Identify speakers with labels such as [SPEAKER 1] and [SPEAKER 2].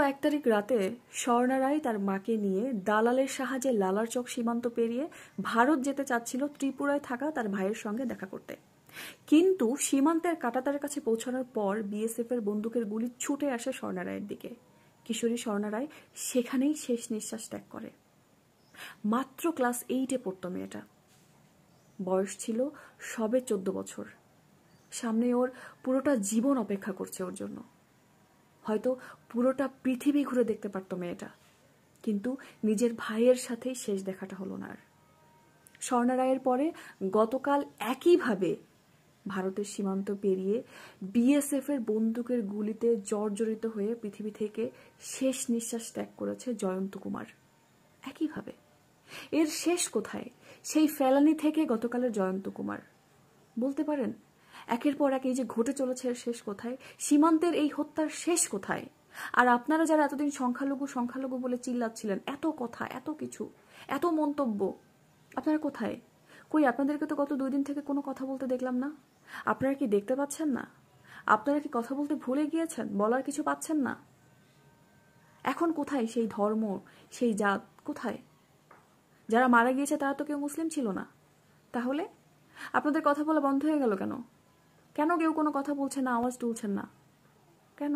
[SPEAKER 1] 1 তারিখ রাতে স্বর্ণা রায় তার মাকে নিয়ে দালালের সাহায্যে লালারচক সীমান্ত পেরিয়ে ভারত যেতে চাচ্ছিল ত্রিপুরায় থাকা তার ভাইয়ের সঙ্গে দেখা করতে। কিন্তু সীমান্তের কাঁটাতারের কাছে পৌঁছানোর পর বিএসএফ এর বন্দুকের গুলি ছুটে আসে স্বর্ণা রায়ের দিকে। কিশোরী স্বর্ণা রায় সেখানেই শেষ নিঃশ্বাস ত্যাগ করে। মাত্র ক্লাস 8-এ পড়তো মেয়েটা। বয়স ছিল সবে 14 বছর। সামনে ওর পুরোটা জীবন অপেক্ষা করছে ওর জন্য। হয়তো পুরোটা পৃথিবী ঘুরে দেখতে পারতো মেয়েটা, কিন্তু নিজের ভাইয়ের সাথেই শেষ দেখাটা হলো না আর। স্বর্ণা রায়ের পরে গতকাল একইভাবে ভারতের সীমান্ত পেরিয়ে বিএসএফ এর বন্দুকের গুলিতে জর্জরিত হয়ে পৃথিবী থেকে শেষ নিঃশ্বাস ত্যাগ করেছে জয়ন্ত কুমার। একইভাবে এর শেষ কোথায়? সেই ফেলানি থেকে গতকালের জয়ন্ত কুমার। বলতে পারেন একের পর এক এই যে ঘটে চলেছে এর শেষ কোথায়? সীমান্তের এই হত্যার শেষ কোথায়? আর আপনারা যারা এতদিন সংখ্যালঘু সংখ্যালঘু বলে চিল্লাচ্ছিলেন, এত কথা, এত কিছু, এত মন্তব্য, আপনারা কোথায়? কই আপনাদেরকে তো গত 2 দিন থেকে কোনো কথা বলতে দেখলাম না। আপনারা কি দেখতে পাচ্ছেন না? আপনারা কি কথা বলতে ভুলে গিয়েছেন? বলার কিছু পাচ্ছেন না? এখন কোথায় সেই ধর্ম, সেই জাত কোথায়? যারা মারা গিয়েছে তারা তো কেউ মুসলিম ছিল না। তাহলে আপনাদের কথা বলা বন্ধ হয়ে গেল কেন? কেন কেউ কোনো কথা বলছেন না, আওয়াজ তুলছেন না? কেন?